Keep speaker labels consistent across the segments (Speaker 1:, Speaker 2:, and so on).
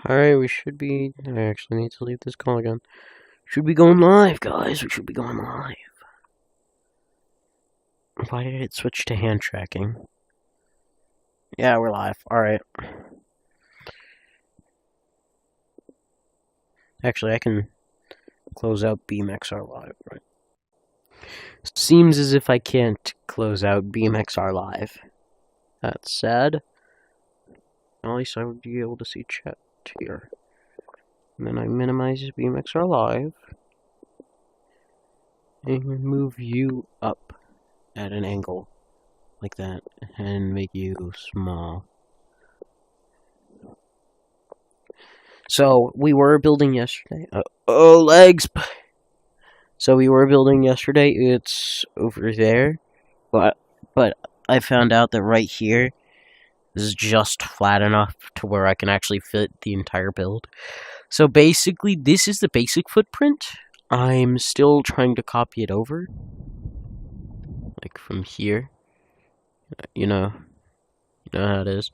Speaker 1: Alright, we should be... I actually need to leave this call again. Should be going live, guys. We should be going live. Why did it switch to hand tracking? Yeah, we're live. Alright. Actually, I can close out BeamXR Live, right? Seems as if I can't close out BeamXR Live. That's sad. At least I would be able to see chat here. And then I minimize BeamXR Live. And move you up at an angle. Like that. And make you small. So, we were building yesterday. Oh, legs! So, we were building yesterday. It's over there. But I found out that right here is just flat enough to where I can actually fit the entire build. So, basically, this is the basic footprint. I'm still trying to copy it over. Like, from here. You know how it is.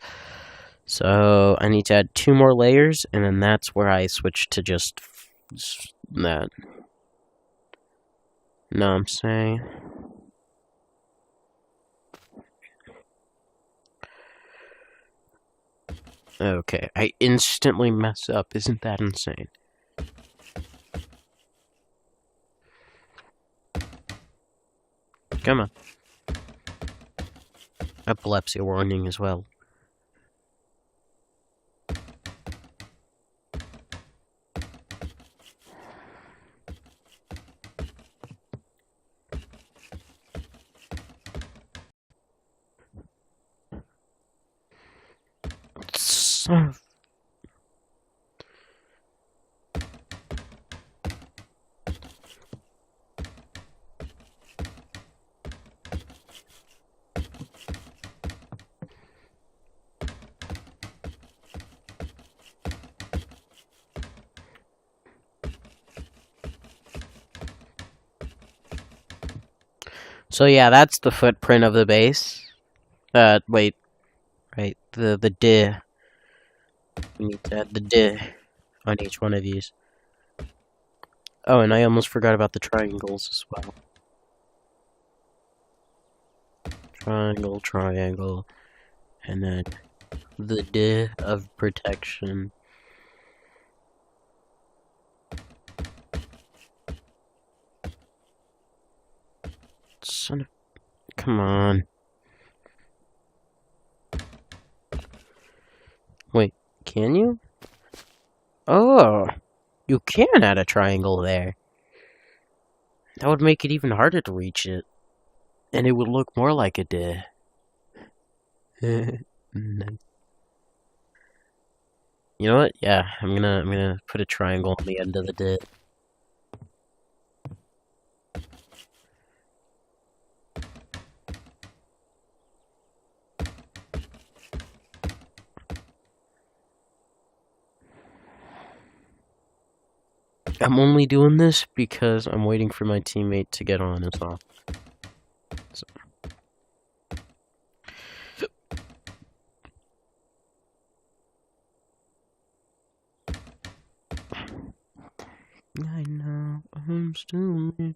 Speaker 1: So, I need to add 2 more layers, and then that's where I switch to just that. Know what I'm saying? Okay, I instantly mess up. Isn't that insane? Come on. Epilepsy warning as well. So yeah, that's the footprint of the base. Wait. Right, the D. We need to add the D on each one of these. Oh, and I almost forgot about the triangles as well. Triangle, triangle, and then the D of protection. Son of... Come on. Wait, can you? Oh, you can add a triangle there. That would make it even harder to reach it. And it would look more like a D. Nice. You know what? Yeah, I'm gonna put a triangle on the end of the D. I'm only doing this because I'm waiting for my teammate to get on as well. So. I know I'm still here.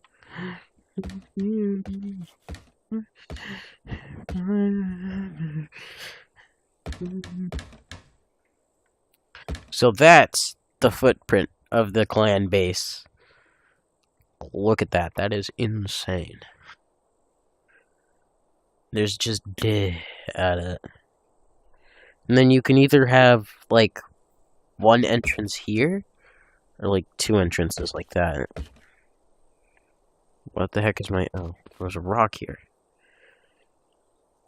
Speaker 1: So that's the footprint of the clan base. Look at that. That is insane. There's just D at it. And then you can either have, like, one entrance here, or, like, 2 entrances like that. What the heck is my... Oh, there's a rock here.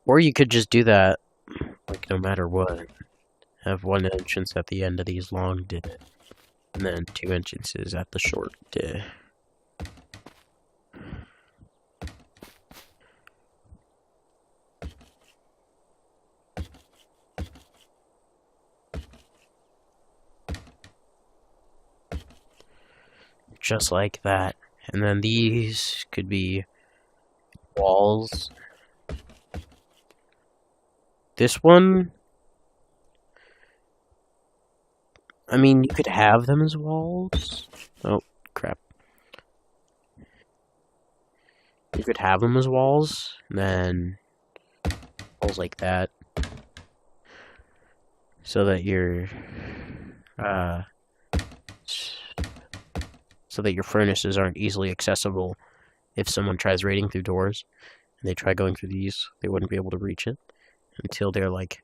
Speaker 1: Or you could just do that, like, no matter what. Have 1 entrance at the end of these long D. And then 2 entrances at the short D. Just like that. And then these could be walls. This one... I mean, you could have them as walls. Oh, crap. You could have them as walls, and then walls like that. So that your furnaces aren't easily accessible if someone tries raiding through doors and they try going through these, they wouldn't be able to reach it until they're like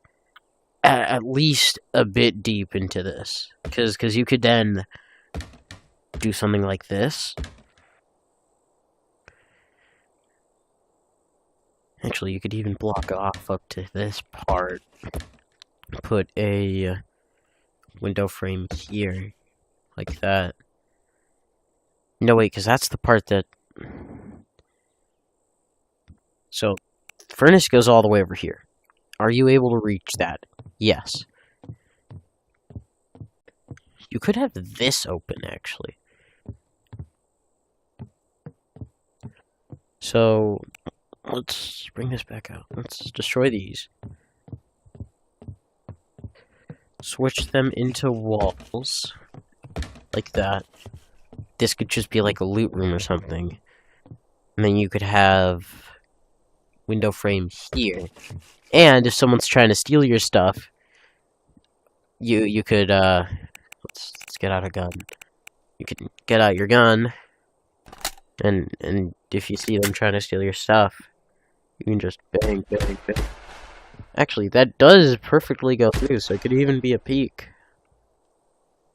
Speaker 1: at least a bit deep into this. Because you could then do something like this. Actually, you could even block off up to this part. Put a window frame here, like that. No, wait, because that's the part that... So, the furnace goes all the way over here. Are you able to reach that? Yes. You could have this open, actually. So, let's bring this back out. Let's destroy these. Switch them into walls. Like that. This could just be like a loot room or something. And then you could have window frame here. And if someone's trying to steal your stuff, you could let's get out a gun. You can get out your gun, and if you see them trying to steal your stuff, you can just bang, bang, bang. Actually, that does perfectly go through, so it could even be a peek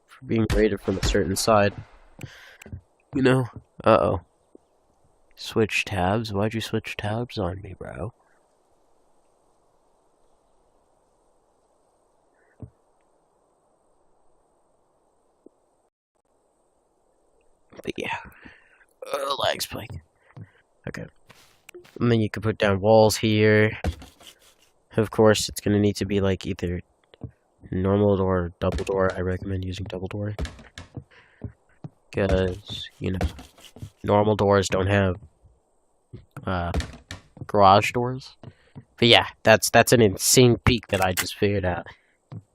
Speaker 1: for being raided from a certain side. You know? Uh-oh. Switch tabs? Why'd you switch tabs on me, bro? But yeah. Lag spike. Okay. And then you can put down walls here. Of course, it's gonna need to be like either normal door or double door. I recommend using double door. Because, you know, normal doors don't have garage doors. But yeah, that's an insane peak that I just figured out.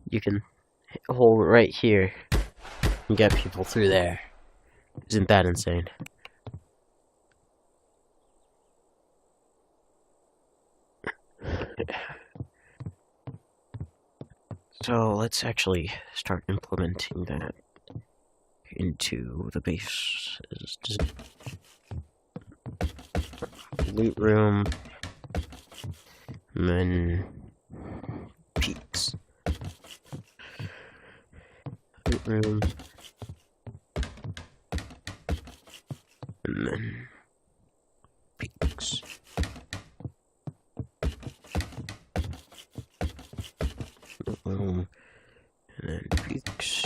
Speaker 1: You can hold right here and get people through there. Isn't that insane? So let's actually start implementing that into the base. Loot room, and then peaks. Loot room, and then peaks. Loot room, and then peaks.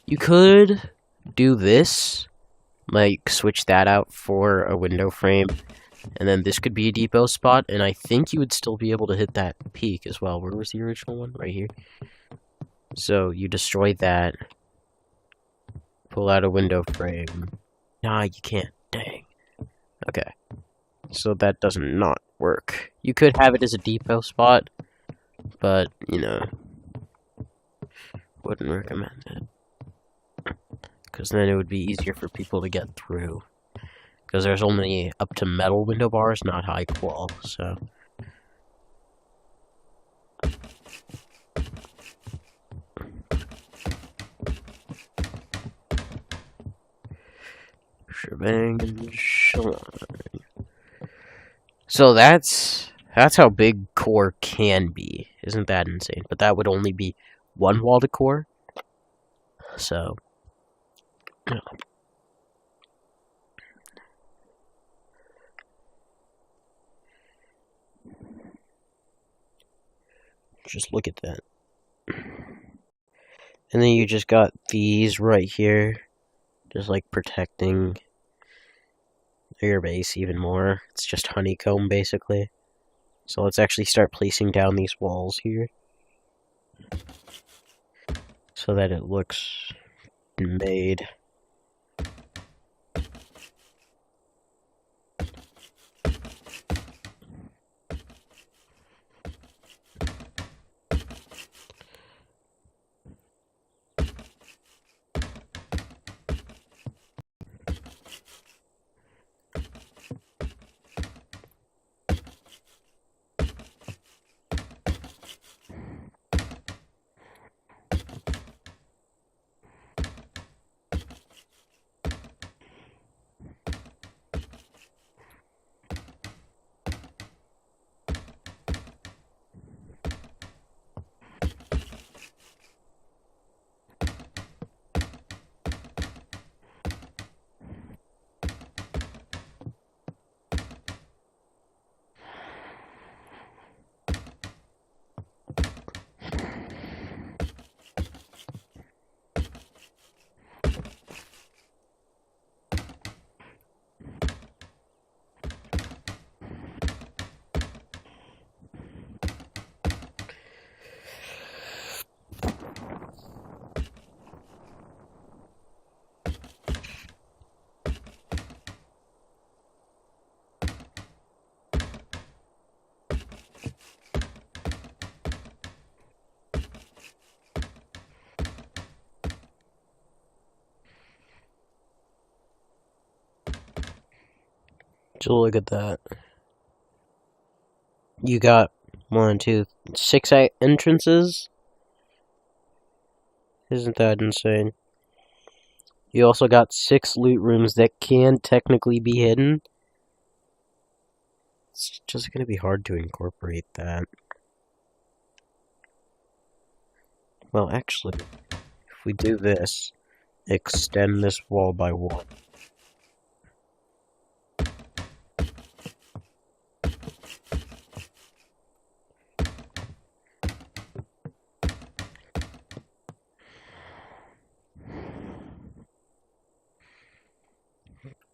Speaker 1: You could do this, like switch that out for a window frame, and then this could be a depot spot, and I think you would still be able to hit that peak as well. Where was the original one? Right here. So you destroy that, pull out a window frame. Nah, you can't. Dang. Okay. So that does not work. You could have it as a depot spot, but, you know, wouldn't recommend it. Because then it would be easier for people to get through. Because there's only up to metal window bars, not high qual, so... Shebang and shine. So that's how big core can be. Isn't that insane? But that would only be one wall to core. So... yeah. Just look at that. And then you just got these right here. Just like protecting your base even more. It's just honeycomb basically. So let's actually start placing down these walls here. So that it looks made. So look at that. You got 6 entrances? Isn't that insane? You also got 6 loot rooms that can technically be hidden. It's just gonna be hard to incorporate that. Well, actually, if we do this, extend this wall by 1.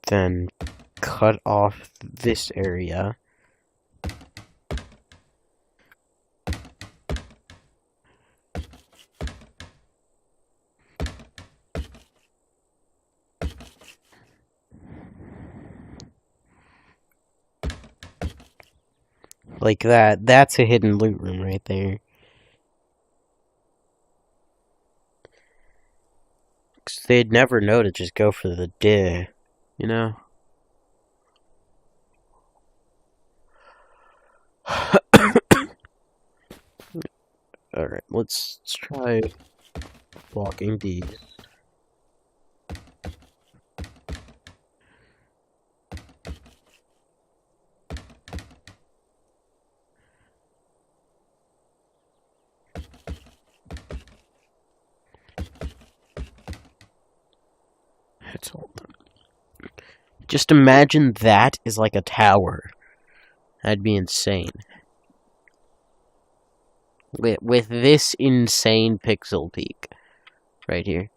Speaker 1: Then cut off this area. Like that. That's a hidden loot room right there. Because they'd never know to just go for the dig, you know? Alright, let's try blocking these. Let's hold them. Just imagine that is like a tower. That'd be insane. With this insane pixel peak right here.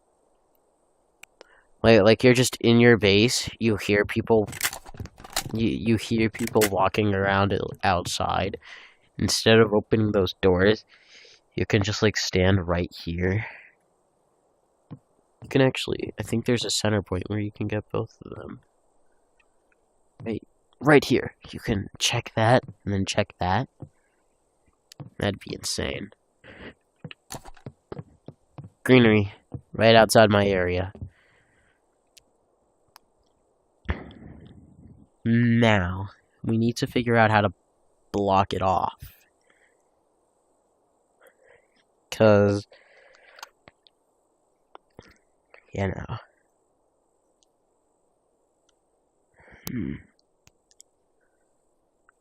Speaker 1: Like you're just in your base, you hear people you hear people walking around outside. Instead of opening those doors, you can just like stand right here. You can actually, I think there's a center point where you can get both of them. Right here. You can check that and then check that. That'd be insane. Greenery right outside my area. Now, we need to figure out how to block it off. Because, you know.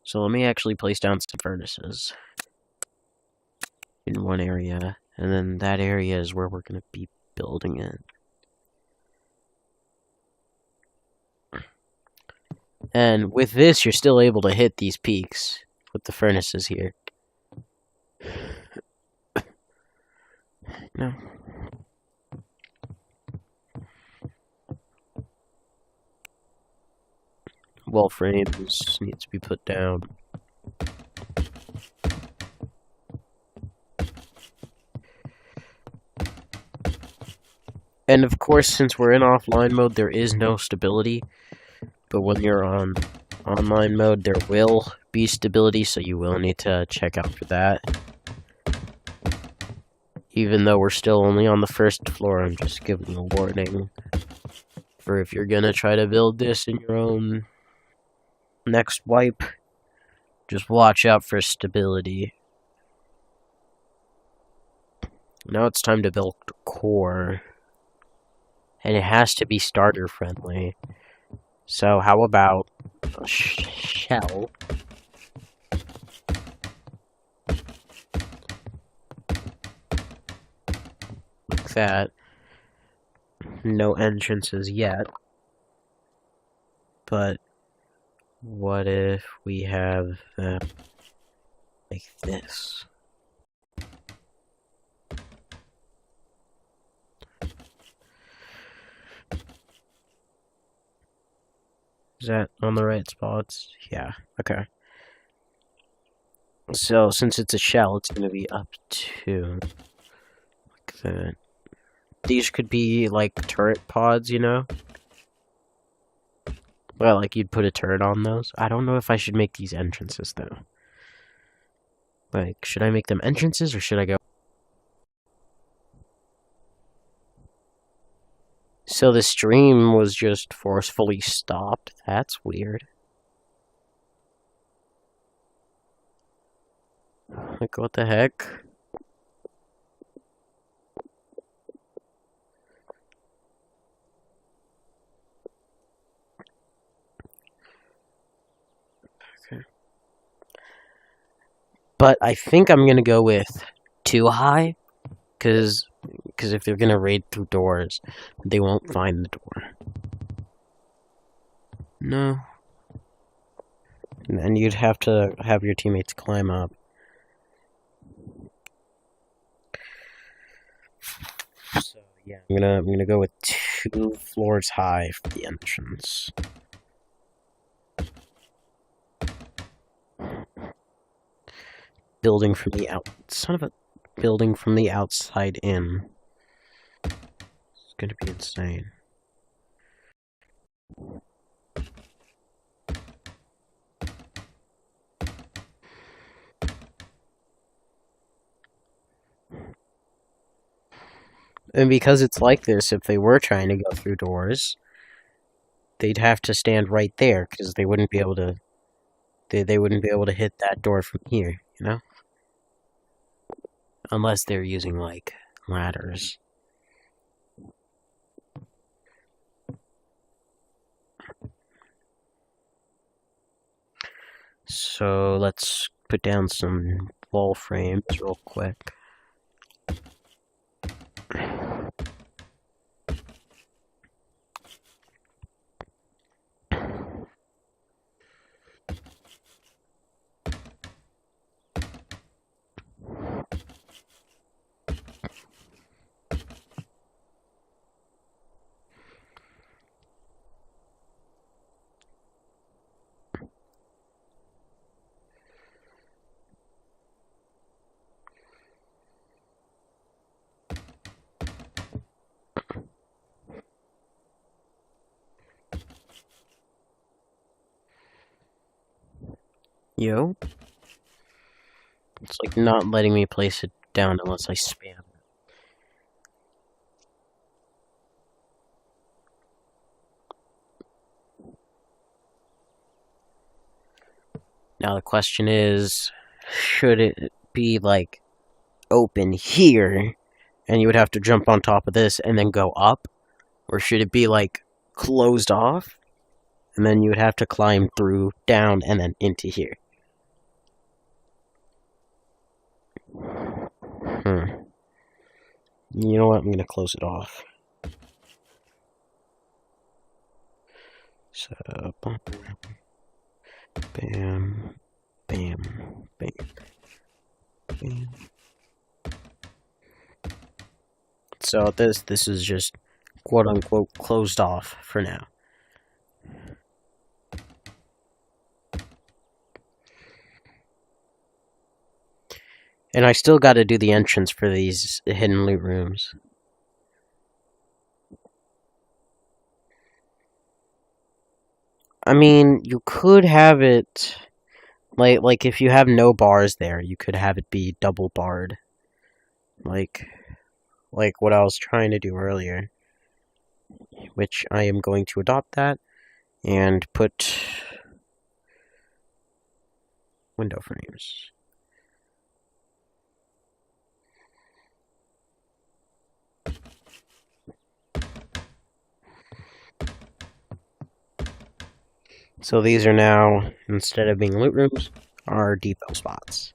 Speaker 1: So let me actually place down some furnaces in one area, and then that area is where we're going to be building it. And with this, you're still able to hit these peaks with the furnaces here. No. Wall frames need to be put down. And of course, since we're in offline mode, there is no stability. But when you're on online mode, there will be stability, so you will need to check out for that. Even though we're still only on the first floor, I'm just giving a warning for if you're gonna try to build this in your own next wipe, just watch out for stability. Now it's time to build the core. And it has to be starter friendly. So how about a shell? Like that. No entrances yet. But what if we have like this? Is that on the right spots? Yeah, okay. So, since it's a shell, it's going to be up to like that. These could be like turret pods, you know? Well, like you'd put a turret on those. I don't know if I should make these entrances, though. Like, should I make them entrances, or should I go... So the stream was just forcefully stopped. That's weird. Like, what the heck? Okay. But I think I'm gonna go with too high, because if they're gonna raid through doors, they won't find the door. No. And you'd have to have your teammates climb up. So yeah, I'm gonna go with 2 floors high for the entrance. Building from the building from the outside in. It's gonna be insane. And because it's like this, if they were trying to go through doors, they'd have to stand right there, because they wouldn't be able to... They wouldn't be able to hit that door from here, you know? Unless they're using, like, ladders. So, let's put down some wall frames real quick. Yo? It's like not letting me place it down unless I spam it. Now the question is, should it be like open here and you would have to jump on top of this and then go up? Or should it be like closed off and then you would have to climb through, down, and then into here? You know what? I'm gonna close it off. So, bam, bam, bam, bam. So this is just quote unquote closed off for now. And I still got to do the entrance for these hidden loot rooms. I mean, you could have it like if you have no bars there, you could have it be double barred. Like what I was trying to do earlier, which I am going to adopt that and put window frames. So these are now, instead of being loot rooms, are depot spots.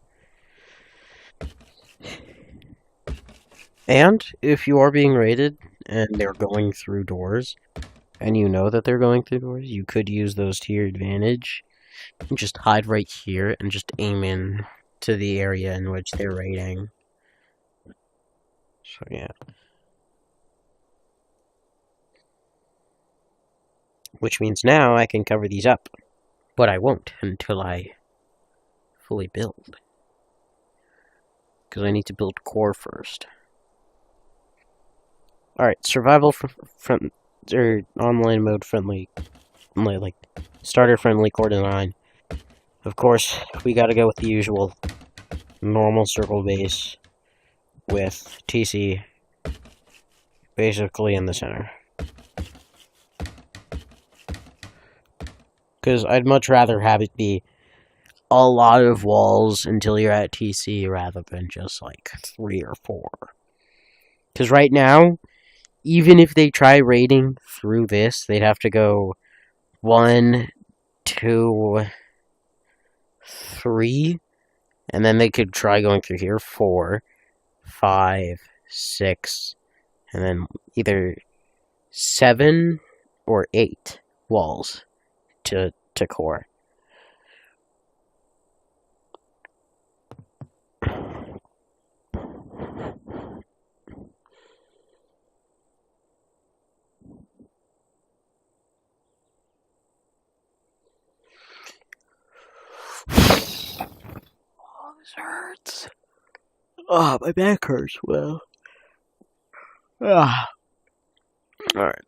Speaker 1: And if you are being raided and they're going through doors, and you know that they're going through doors, you could use those to your advantage. And just hide right here and just aim in to the area in which they're raiding. So yeah. Which means now I can cover these up. But I won't until I fully build. Because I need to build core first. Alright, survival front or online mode friendly, like starter friendly core design. Of course, we gotta go with the usual normal circle base with TC basically in the center. Because I'd much rather have it be a lot of walls until you're at TC rather than just like 3 or 4. Because right now, even if they try raiding through this, they'd have to go 1, 2, 3, and then they could try going through here 4, 5, 6, and then either 7 or 8 walls to core. Oh, this hurts. Oh, my back hurts. Well. Ah. Alright.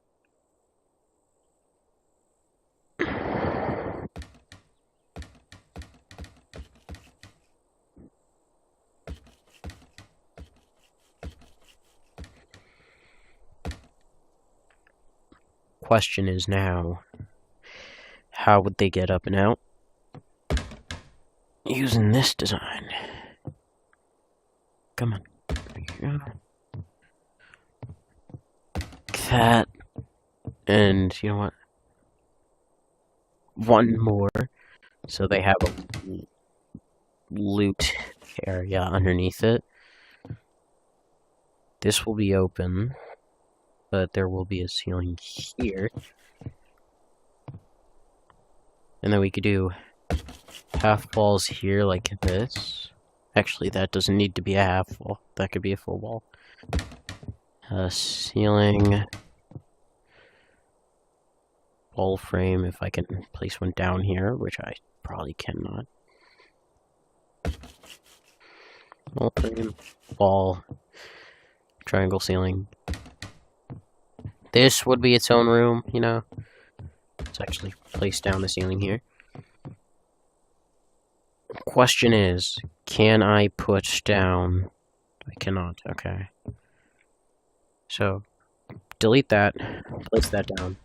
Speaker 1: Question is now, how would they get up and out? Using this design. Come on. There you go. That. And you know what? One more. So they have a loot area underneath it. This will be open, but there will be a ceiling here. And then we could do half walls here like this. Actually, that doesn't need to be a half wall. That could be a full wall. Ceiling. Wall frame, if I can place one down here, which I probably cannot. Wall frame, wall, triangle ceiling. This would be its own room, you know. Let's actually place down the ceiling here. Question is, can I put down... I cannot, okay. So, delete that, place that down,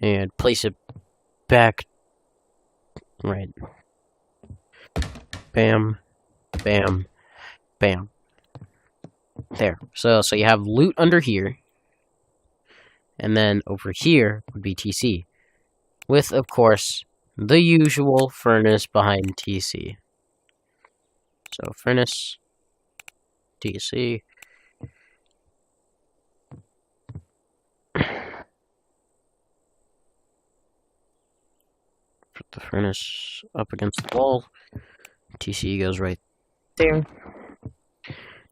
Speaker 1: and place it back, right. Bam, bam, bam. There. So you have loot under here, and then over here would be TC, with, of course, the usual furnace behind TC. So, furnace, TC. Put the furnace up against the wall. TC goes right there.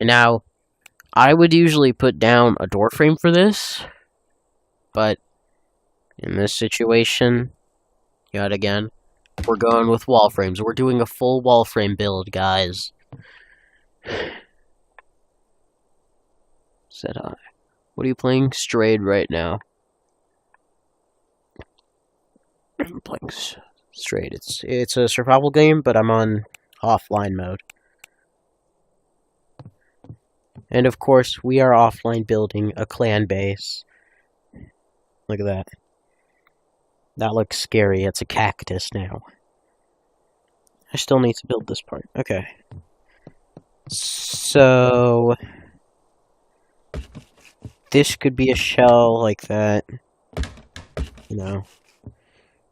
Speaker 1: And now, I would usually put down a door frame for this, but in this situation, yet again, we're going with wall frames. We're doing a full wall frame build, guys. Said I. What are you playing? Strayed right now. I'm playing Strayed. It's a survival game, but I'm on offline mode. And of course, we are offline building a clan base. Look at that. That looks scary. It's a cactus now. I still need to build this part. Okay. So... this could be a shell like that. You know.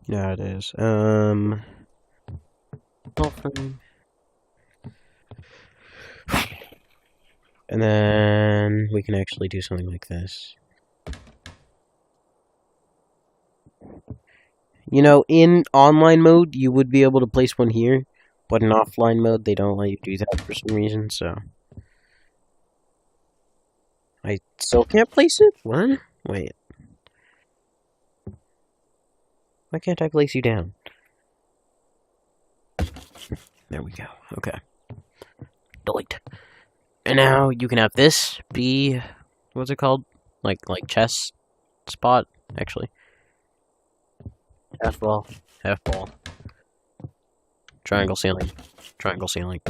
Speaker 1: You know how it is. And then we can actually do something like this. You know, in online mode, you would be able to place one here, but in offline mode, they don't let you do that for some reason, so... I still can't place it? What? Wait. Why can't I place you down? There we go. Okay. Delete. And now you can have this be... what's it called? Like chess spot, actually. Half ball. Half ball. Triangle ceiling. Triangle ceiling.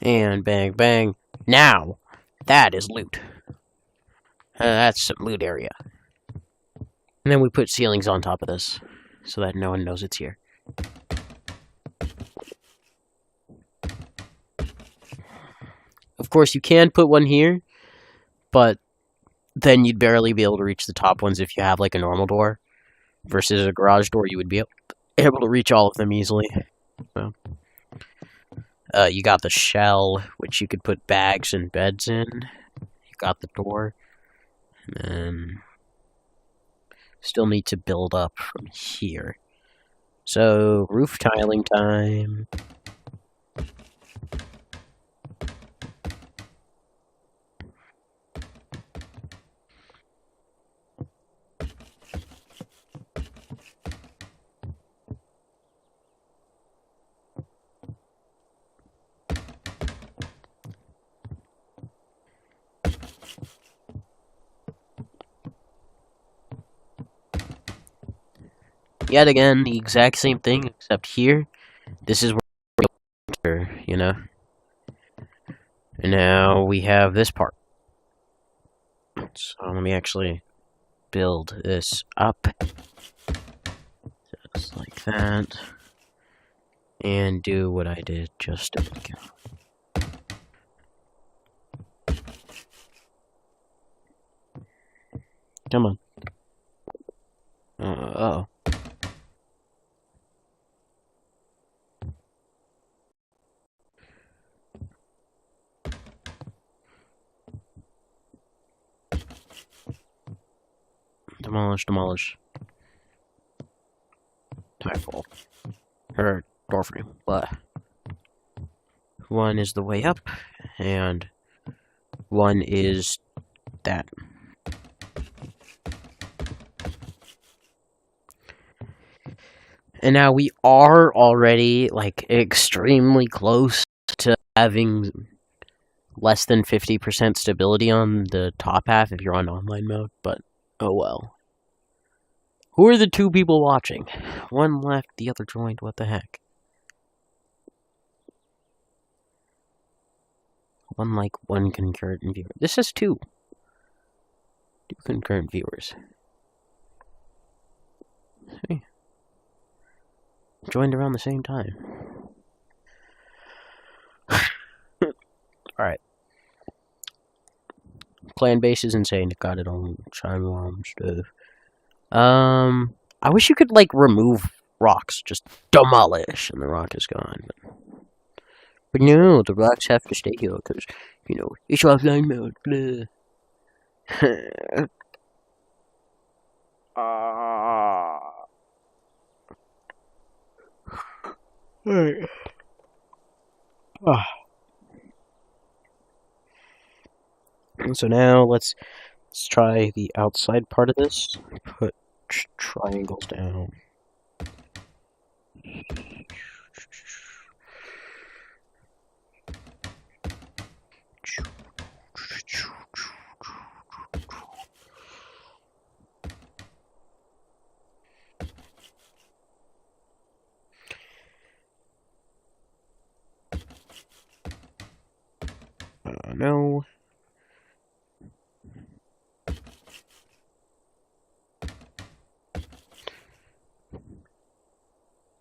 Speaker 1: And bang, bang. Now! That is loot. That's some loot area. And then we put ceilings on top of this, so that no one knows it's here. course, you can put one here, but then you'd barely be able to reach the top ones if you have like a normal door. Versus a garage door, you would be able to reach all of them easily. So, you got the shell, which you could put bags and beds in. You got the door. And then still need to build up from here. So, roof tiling time. Yet again, the exact same thing, except here, this is where, you know. And now we have this part. So let me actually build this up. Just like that. And do what I did just a minute ago. Come on. Uh-oh. Demolish, demolish. Timefall. Or door frame, but one is the way up, and one is that. And now we are already, like, extremely close to having less than 50% stability on the top half if you're on online mode, but oh well. Who are the two people watching? One left, the other joined, what the heck? One concurrent viewer. This is two. Two concurrent viewers. Hey. Joined around the same time. Alright. Clan base is insane. It got it on Chime stuff. I wish you could, like, remove rocks. Just demolish, and the rock is gone. But no, the rocks have to stay here, because, you know, it's offline mode. Blah. Alright. So now let's try the outside part of this. Put triangles down. No.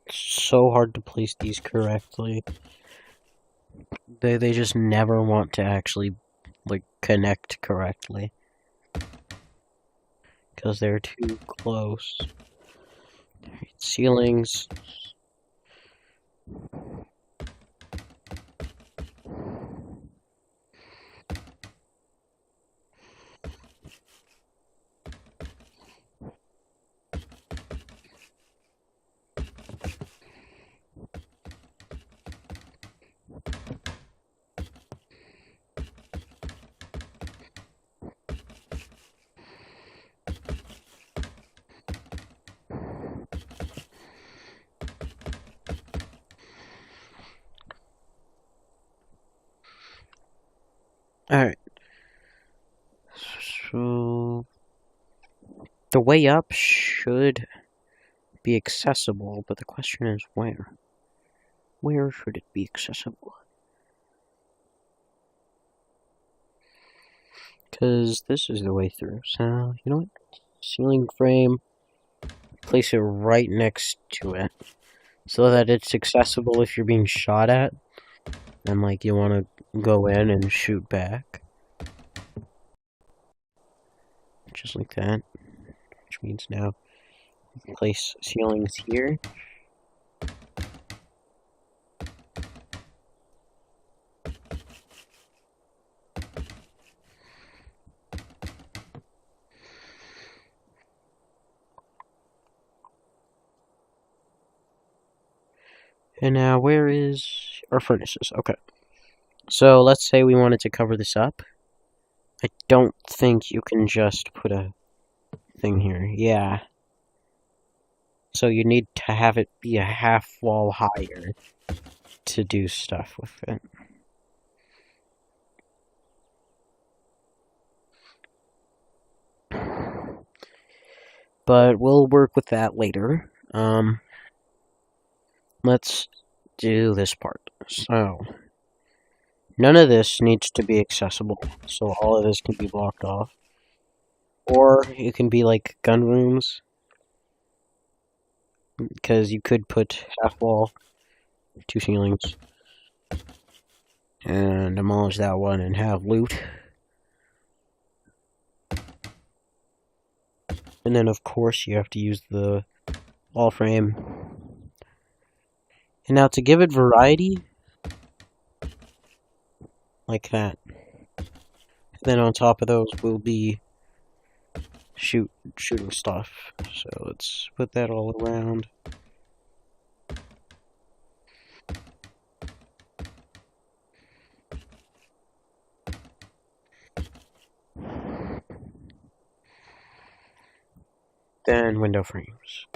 Speaker 1: So hard to place these correctly. They just never want to actually, like, connect correctly. Because they're too close. Ceilings. Alright. So the way up should be accessible, but the question is where? Where should it be accessible? Because this is the way through. So, you know what? Ceiling frame. Place it right next to it. So that it's accessible if you're being shot at. And, like, you want to go in and shoot back. Just like that. Which means now place ceilings here. And now, where is our furnaces? Okay. So, let's say we wanted to cover this up. I don't think you can just put a thing here. Yeah. So you need to have it be a half wall higher to do stuff with it. But we'll work with that later. Let's do this part. So, none of this needs to be accessible, so all of this can be blocked off. Or it can be like gun rooms, because you could put half wall, 2 ceilings, and demolish that one and have loot. And then, of course, you have to use the wall frame. And now to give it variety, like that. And then on top of those will be shooting stuff. So let's put that all around. Then window frames.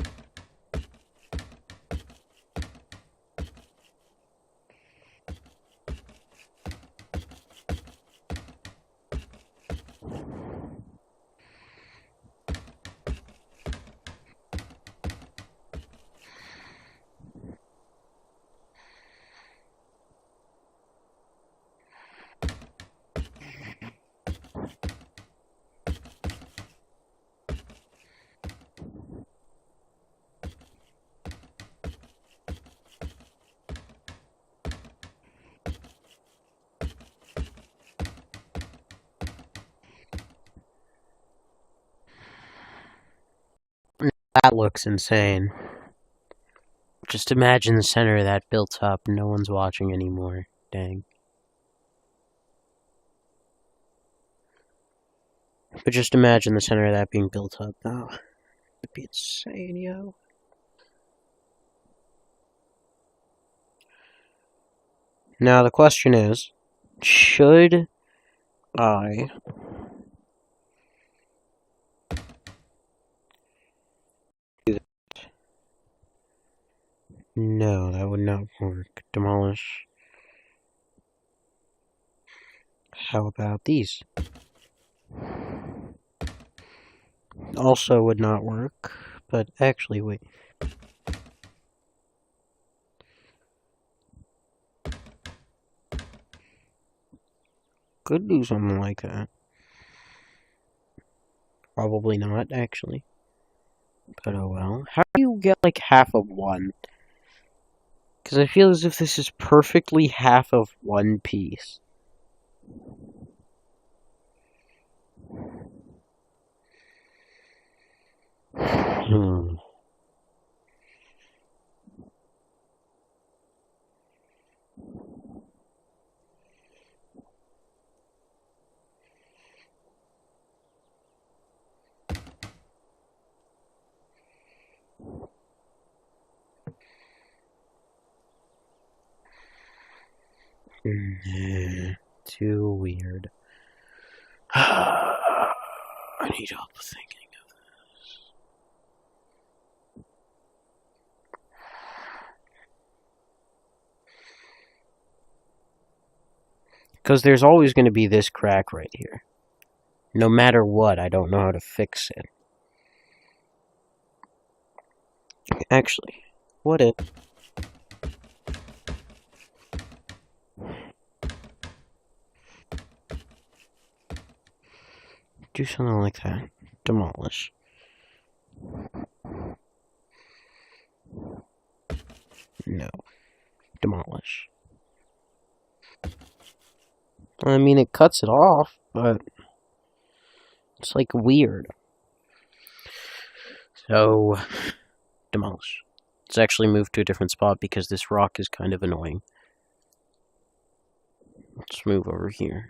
Speaker 1: That looks insane. Just imagine the center of that built up, no one's watching anymore. Dang. But just imagine the center of that being built up now. It'd be insane, yo. Now the question is, should I do that? No, that would not work. Demolish. How about these? Also would not work, but actually, wait. Could do something like that. Probably not, actually. But oh well. How do you get like half of one? Because I feel as if this is perfectly half of one piece. Hmm. Too weird. I need help thinking of this. Because there's always going to be this crack right here. No matter what, I don't know how to fix it. Actually, what if... do something like that. Demolish. No. Demolish. I mean, it cuts it off, but it's like weird. So, demolish. Let's actually move to a different spot because this rock is kind of annoying. Let's move over here.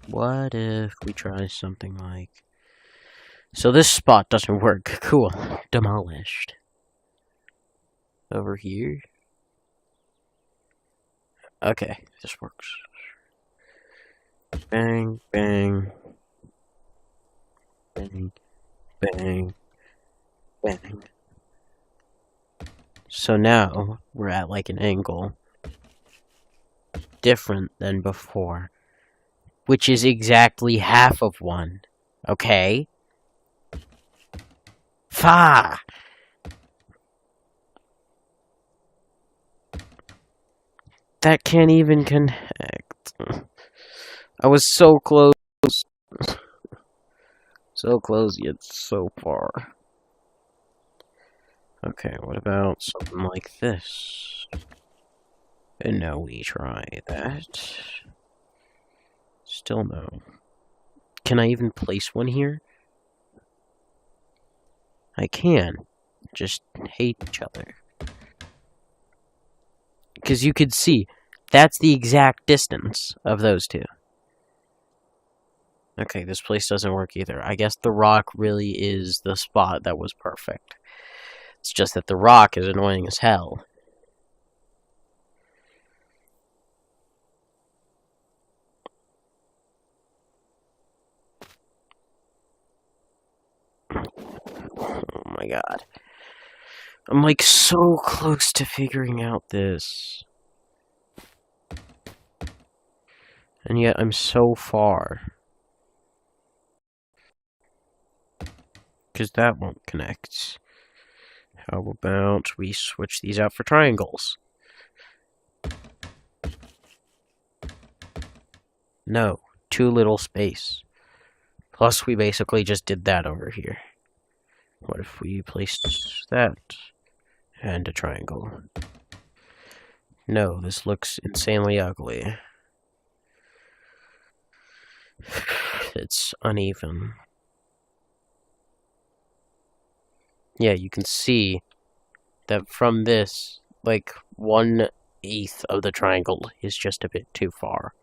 Speaker 1: What if we try something like... So this spot doesn't work. Cool. Demolished. Over here. Okay, this works. Bang, bang. Bang, bang, bang. So now we're at like an angle different than before, which is exactly half of one. Okay? Fa! That can't even connect. I was so close. So close, yet so far. Okay, what about something like this? And now we try that. Still no. Can I even place one here? I can. Just hate each other. Because you could see, that's the exact distance of those two. Okay, this place doesn't work either. I guess the rock really is the spot that was perfect. It's just that the rock is annoying as hell. Oh my god. I'm like so close to figuring out this. And yet I'm so far. Because that won't connect. How about we switch these out for triangles? No, too little space. Plus, we basically just did that over here. What if we placed that and a triangle? No, this looks insanely ugly. It's uneven. Yeah, you can see that from this, like, 1/8 of the triangle is just a bit too far.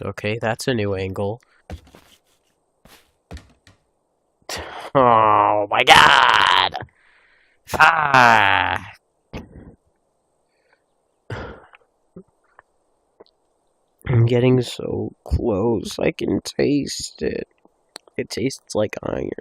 Speaker 1: Okay, that's a new angle. Oh my god! Ah! I'm getting so close, I can taste it. It tastes like iron.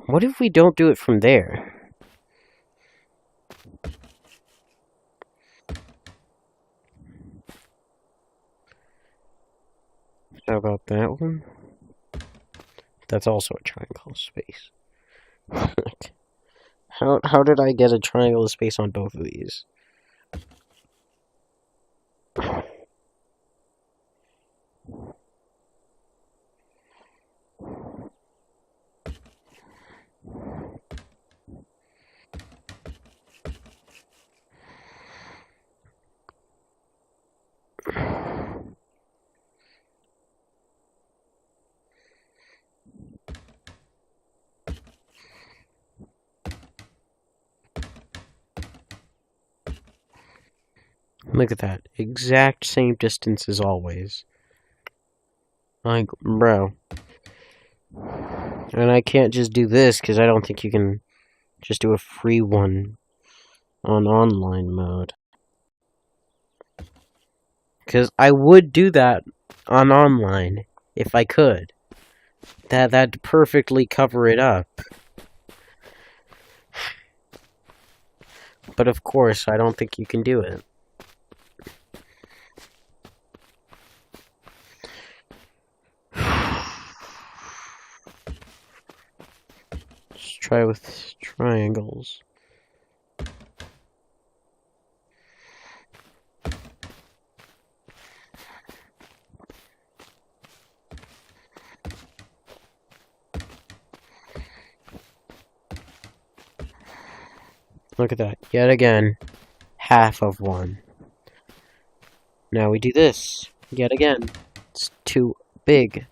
Speaker 1: What if we don't do it from there? How about that one? That's also a triangle space. How did I get a triangle of space on both of these? Look at that. Exact same distance as always. Like, bro. And I can't just do this, because I don't think you can just do a free one on online mode. Because I would do that on online, if I could. That'd perfectly cover it up. But of course, I don't think you can do it. Let's try with triangles. Look at that. Yet again, half of one. Now we do this. Yet again. It's too big.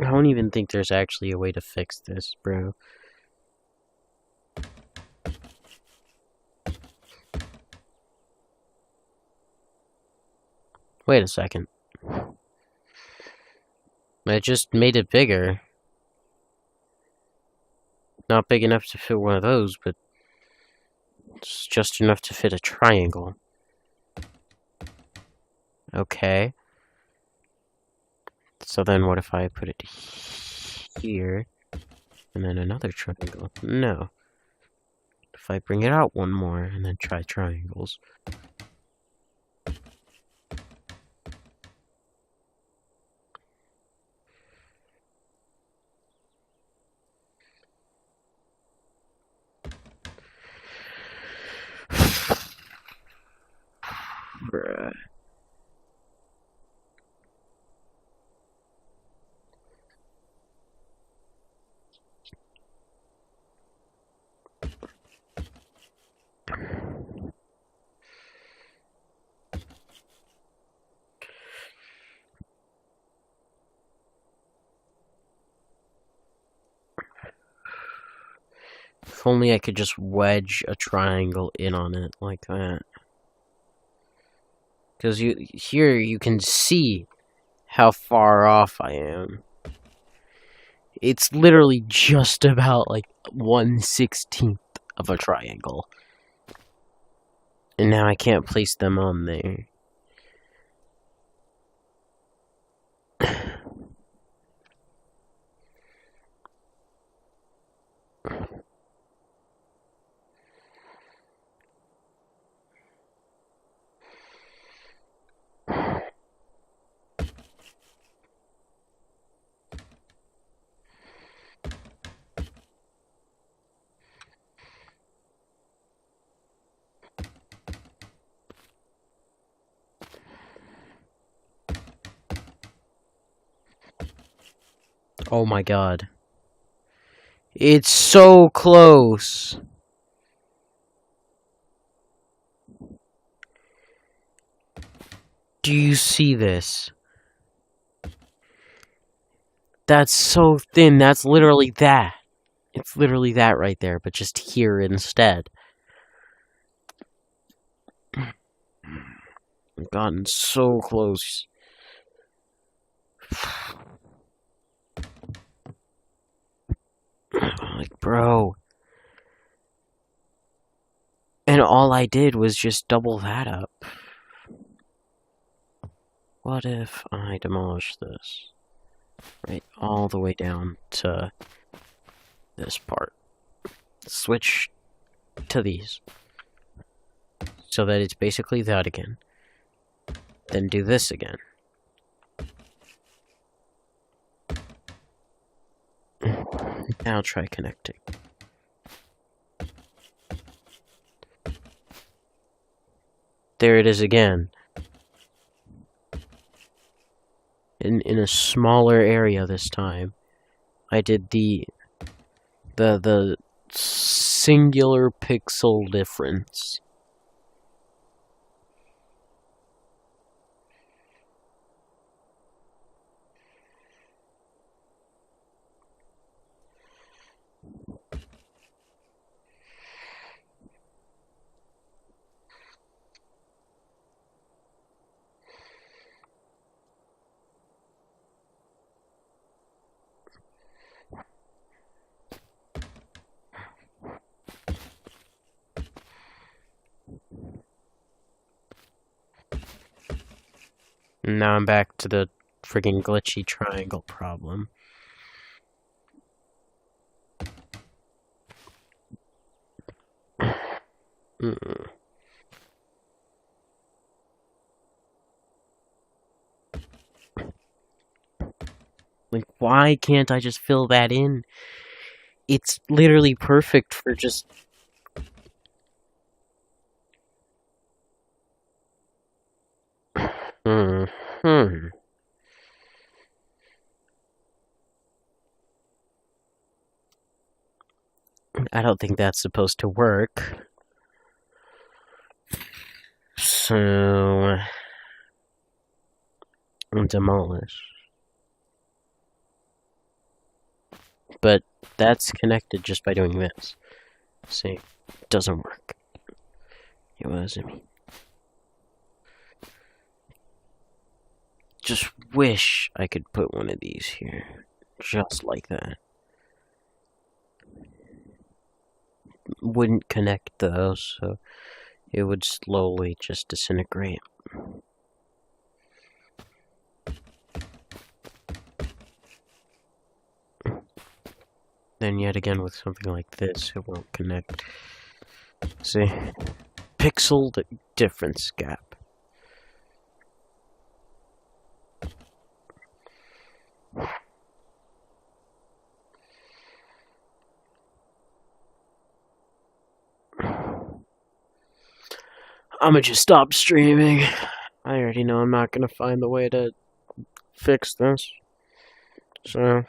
Speaker 1: I don't even think there's actually a way to fix this, bro. Wait a second. I just made it bigger. Not big enough to fit one of those, but it's just enough to fit a triangle. Okay. So then what if I put it here, and then another triangle? No. If I bring it out one more, and then try triangles. Bruh. If only I could just wedge a triangle in on it like that. Because here you can see how far off I am. It's literally just about like 1/16 of a triangle. And now I can't place them on there. Oh my god. It's so close. Do you see this? That's so thin. That's literally that. It's literally that right there, but just here instead. I've gotten so close. Like, bro. And all I did was just double that up. What if I demolish this? Right, all the way down to this part. Switch to these. So that it's basically that again. Then do this again. Now try connecting. There it is again. In a smaller area this time. I did the singular pixel difference. And now I'm back to the friggin' glitchy triangle problem. Like, why can't I just fill that in? It's literally perfect for just... I don't think that's supposed to work. So... demolish. But that's connected just by doing this. See, it doesn't work. What does it mean? Just wish I could put one of these here. Just like that. Wouldn't connect though, so it would slowly just disintegrate. Then yet again with something like this, it won't connect. See? Pixel difference gap. I'ma just stop streaming. I already know I'm not gonna find the way to fix this. So...